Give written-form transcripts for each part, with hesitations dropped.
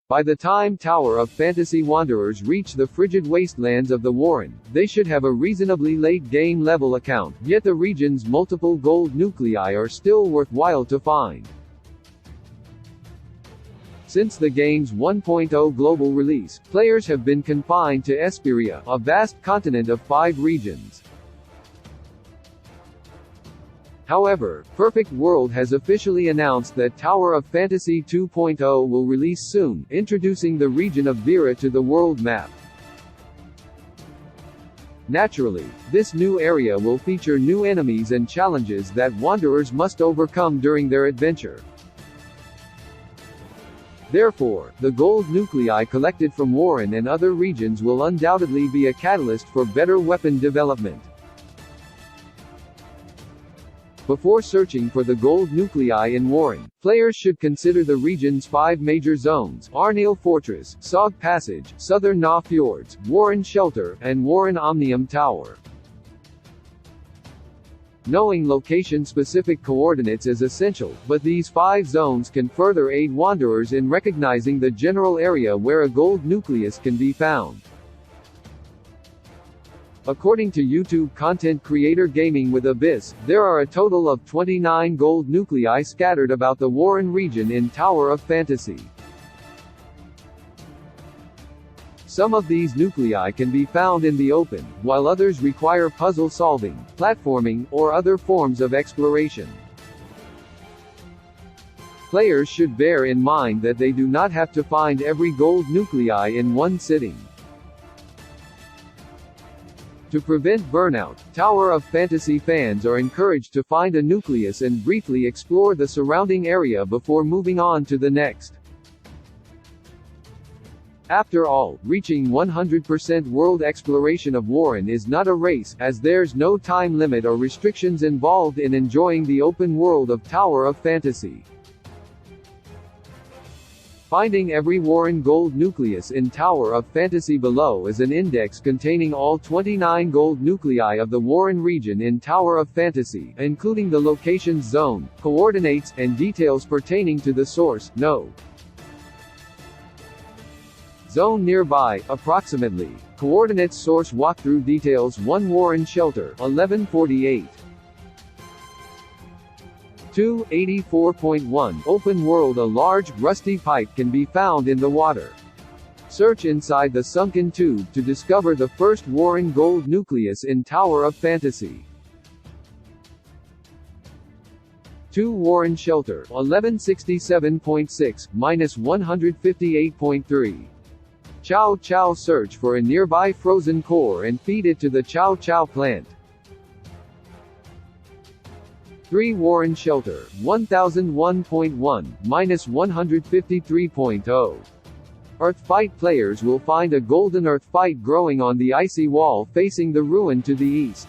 By the time Tower of Fantasy wanderers reach the frigid wastelands of the Warren, they should have a reasonably late-game level account, yet the region's multiple gold nuclei are still worthwhile to find. Since the game's 1.0 global release, players have been confined to Esperia, a vast continent of 5 regions. However, Perfect World has officially announced that Tower of Fantasy 2.0 will release soon, introducing the region of Vera to the world map. Naturally, this new area will feature new enemies and challenges that wanderers must overcome during their adventure. Therefore, the gold nuclei collected from Warren and other regions will undoubtedly be a catalyst for better weapon development. Before searching for the gold nuclei in Warren, players should consider the region's 5 major zones: Arnil Fortress, Sog Passage, Southern Na Fjords, Warren Shelter, and Warren Omnium Tower. Knowing location-specific coordinates is essential, but these 5 zones can further aid wanderers in recognizing the general area where a gold nucleus can be found. According to YouTube content creator Gaming with Abyss, there are a total of 29 gold nuclei scattered about the Warren region in Tower of Fantasy. Some of these nuclei can be found in the open, while others require puzzle solving, platforming, or other forms of exploration. Players should bear in mind that they do not have to find every gold nuclei in one sitting. To prevent burnout, Tower of Fantasy fans are encouraged to find a nucleus and briefly explore the surrounding area before moving on to the next. After all, reaching 100% world exploration of Warren is not a race, as there's no time limit or restrictions involved in enjoying the open world of Tower of Fantasy. Finding every Warren gold nucleus in Tower of Fantasy. Below is an index containing all 29 gold nuclei of the Warren region in Tower of Fantasy, including the location's zone, coordinates, and details pertaining to the source node. Zone nearby, approximately. Coordinates: source walkthrough details 1 Warren Shelter, 1148. 284.1 Open world. A large, rusty pipe can be found in the water. Search inside the sunken tube to discover the first Warren gold nucleus in Tower of Fantasy. 2 Warren Shelter, 1167.6-158.3. Chow Chow. Search for a nearby frozen core and feed it to the Chow Chow plant. 3 Warren Shelter, 1001.1-153.0. Earth Fight. Players will find a golden earth fight growing on the icy wall facing the ruin to the east.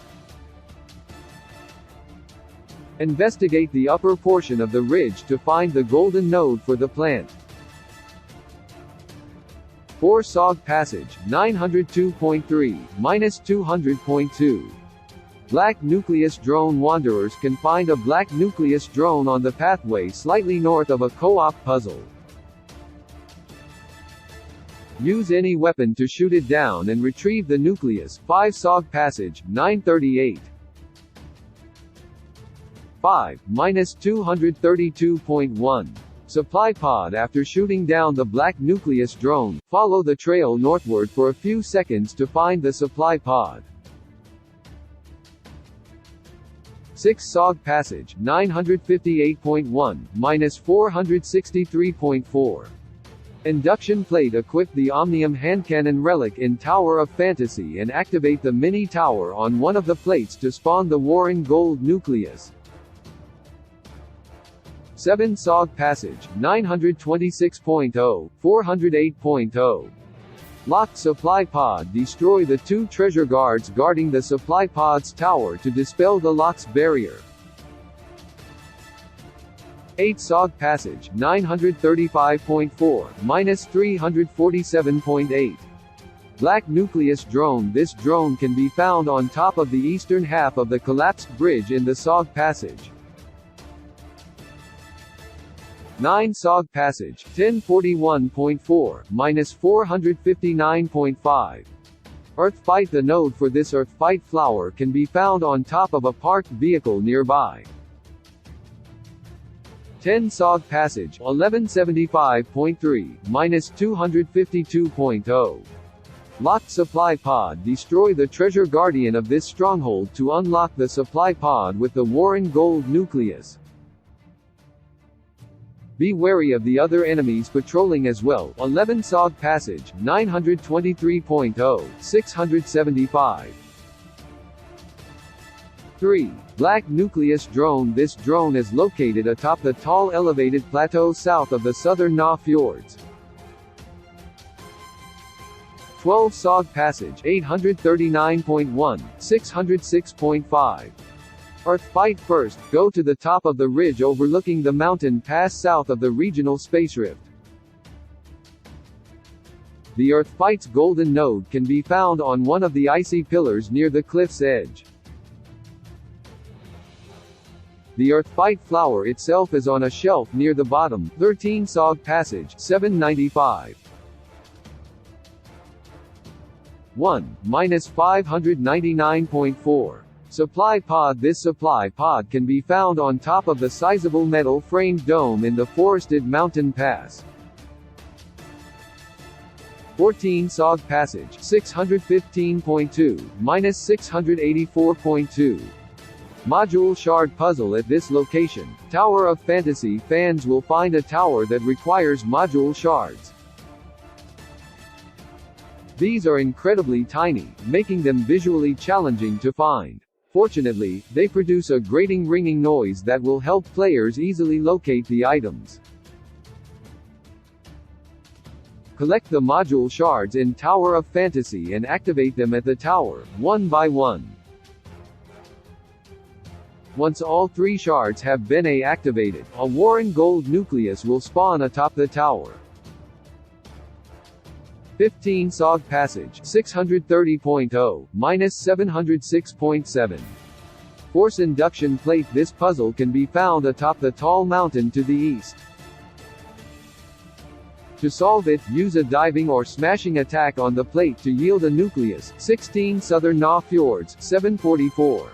Investigate the upper portion of the ridge to find the golden node for the plant. 4 Sog Passage, 902.3-200.2. Black Nucleus Drone. Wanderers can find a black nucleus drone on the pathway slightly north of a co-op puzzle. Use any weapon to shoot it down and retrieve the nucleus. 5 Sog Passage, 938. 5-232.1. Supply pod. After shooting down the black nucleus drone, follow the trail northward for a few seconds to find the supply pod. 6 Sog Passage, 958.1-463.4. Induction plate. Equip the Omnium handcannon relic in Tower of Fantasy and activate the mini tower on one of the plates to spawn the Warren gold nucleus. 7 Sog Passage, 926.0-408.0. Locked supply pod. Destroy the 2 treasure guards guarding the supply pod's tower to dispel the lock's barrier. 8 Sog Passage, 935.4-347.8. Black Nucleus Drone. This drone can be found on top of the eastern half of the collapsed bridge in the Sog Passage. 9 Sog Passage, 1041.4, -459.5. Earth Fight. The node for this Earth Fight flower can be found on top of a parked vehicle nearby. 10 Sog Passage, 1175.3, -252.0. Locked Supply Pod. Destroy the treasure guardian of this stronghold to unlock the supply pod with the Warren Gold Nucleus. Be wary of the other enemies patrolling as well. 11 Sog Passage, 923.0, 675. 3. Black Nucleus Drone. This drone is located atop the tall elevated plateau south of the southern Na Fjords. 12 Sog Passage, 839.1, 606.5. Earth Fight. First, go to the top of the ridge overlooking the mountain pass south of the regional space rift. The Earth Fight's golden node can be found on one of the icy pillars near the cliff's edge. The Earth Fight flower itself is on a shelf near the bottom. 13 Sog Passage, 795. 1, -599.4. Supply Pod. This supply pod can be found on top of the sizable metal-framed dome in the forested mountain pass. 14 Sog Passage, 615.2, -684.2. Module Shard Puzzle. At this location, Tower of Fantasy fans will find a tower that requires module shards. These are incredibly tiny, making them visually challenging to find. Fortunately, they produce a grating ringing noise that will help players easily locate the items. Collect the module shards in Tower of Fantasy and activate them at the tower, one by one. Once all 3 shards have been activated, a Warren Gold Nucleus will spawn atop the tower. 15 Sog Passage, 630.0, -706.7. Force Induction Plate. This puzzle can be found atop the tall mountain to the east. To solve it, use a diving or smashing attack on the plate to yield a nucleus. 16 Southern Na Fjords, 744.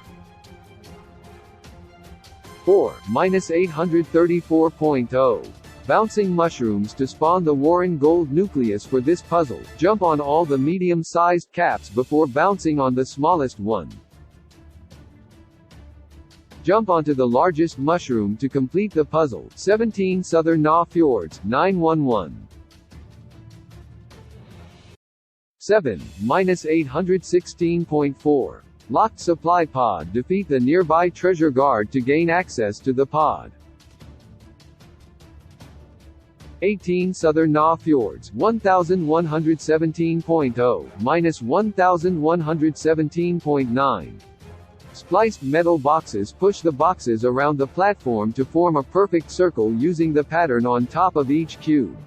4, -834.0. Bouncing mushrooms. To spawn the Warren Gold Nucleus for this puzzle, jump on all the medium-sized caps before bouncing on the smallest one. Jump onto the largest mushroom to complete the puzzle. 17 Southern Na Fjords, 911. 7, -816.4. Locked Supply Pod. Defeat the nearby treasure guard to gain access to the pod. 18 Southern Na Fjords, 1117.0, -1117.9. Spliced metal boxes. Push the boxes around the platform to form a perfect circle using the pattern on top of each cube.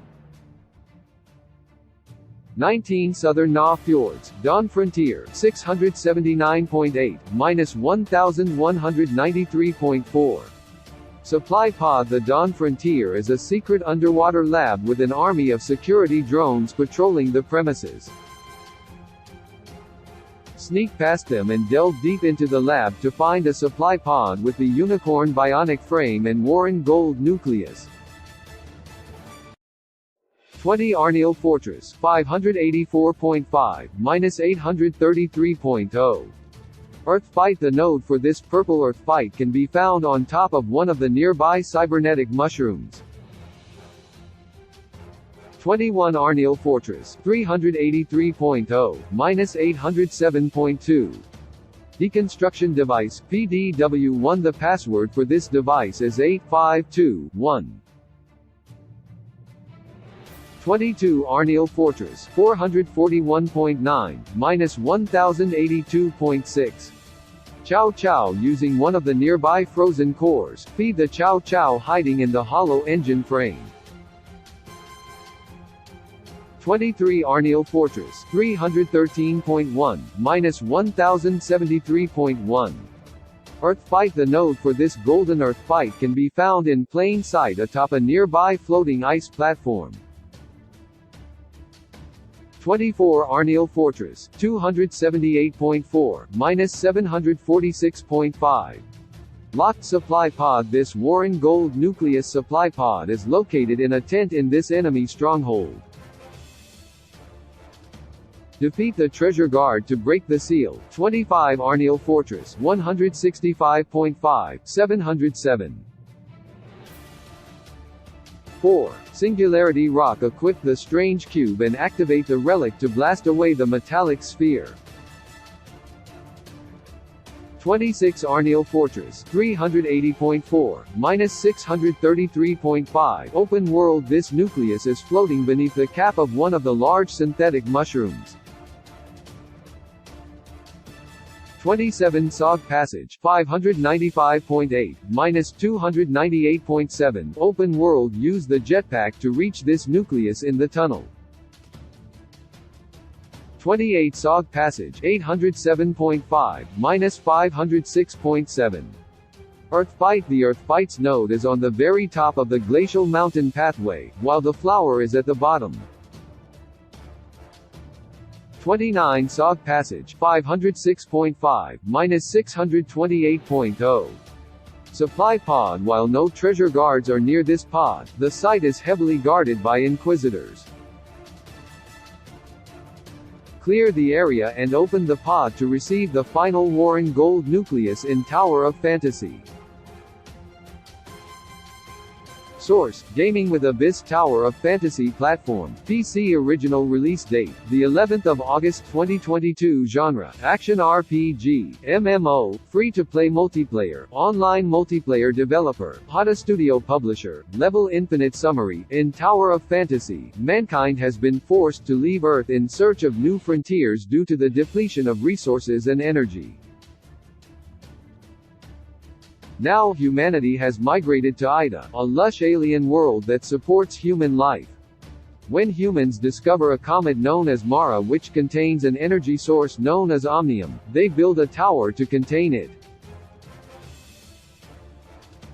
19 Southern Na Fjords, Dawn Frontier, 679.8, -1193.4. Supply Pod. The Dawn Frontier is a secret underwater lab with an army of security drones patrolling the premises. Sneak past them and delve deep into the lab to find a supply pod with the unicorn bionic frame and Warren Gold Nucleus. 20 Arneal Fortress, 584.5, -833.0. Earth Fight. The node for this purple Earth Fight can be found on top of one of the nearby cybernetic mushrooms. 21 Arneal Fortress, 383.0, -807.2. Deconstruction Device, PDW-1. The password for this device is 8521. 22 Arneal Fortress, 441.9, -1082.6. Chow Chow. Using one of the nearby frozen cores, feed the Chow Chow hiding in the hollow engine frame. 23 Arneal Fortress, 313.1, -1073.1. Earthbite. The node for this golden earthbite can be found in plain sight atop a nearby floating ice platform. 24 Arneal Fortress, 278.4, -746.5. Locked supply pod. This Warren Gold Nucleus supply pod is located in a tent in this enemy stronghold. Defeat the treasure guard to break the seal. 25 Arneal Fortress, 165.5, 707. 4. Singularity Rock. Equip the strange cube and activate the relic to blast away the metallic sphere. 26 Arneal Fortress, 380.4, -633.5. Open world. This nucleus is floating beneath the cap of one of the large synthetic mushrooms. 27 Sog Passage, 595.8, -298.7. Open world. Use the jetpack to reach this nucleus in the tunnel. 28 Sog Passage, 807.5, -506.7. Earthbite. The Earthbite's node is on the very top of the glacial mountain pathway, while the flower is at the bottom. 29 Sog Passage, 506.5, -628.0. Supply pod. While no treasure guards are near this pod, the site is heavily guarded by inquisitors. Clear the area and open the pod to receive the final Warren Gold Nucleus in Tower of Fantasy. Source: Gaming with Abyss. Tower of Fantasy platform, PC. Original release date: the 11th of August 2022. Genre: Action RPG, MMO, free-to-play multiplayer, online multiplayer. Developer: Hada Studio. Publisher: Level Infinite. Summary: in Tower of Fantasy, mankind has been forced to leave Earth in search of new frontiers due to the depletion of resources and energy. Now, humanity has migrated to Ida, a lush alien world that supports human life. When humans discover a comet known as Mara which contains an energy source known as Omnium, they build a tower to contain it.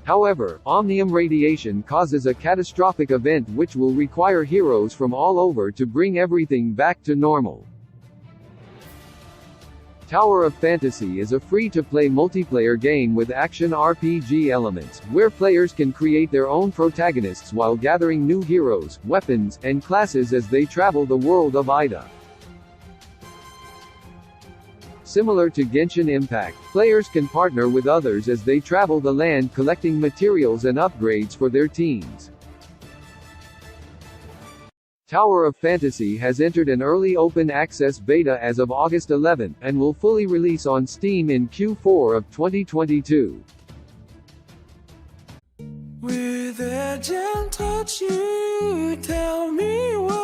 However, Omnium radiation causes a catastrophic event which will require heroes from all over to bring everything back to normal. Tower of Fantasy is a free-to-play multiplayer game with action RPG elements, where players can create their own protagonists while gathering new heroes, weapons, and classes as they travel the world of Ida. Similar to Genshin Impact, players can partner with others as they travel the land collecting materials and upgrades for their teams. Tower of Fantasy has entered an early open access beta as of August 11, and will fully release on Steam in Q4 of 2022. With a gentle touch you tell me what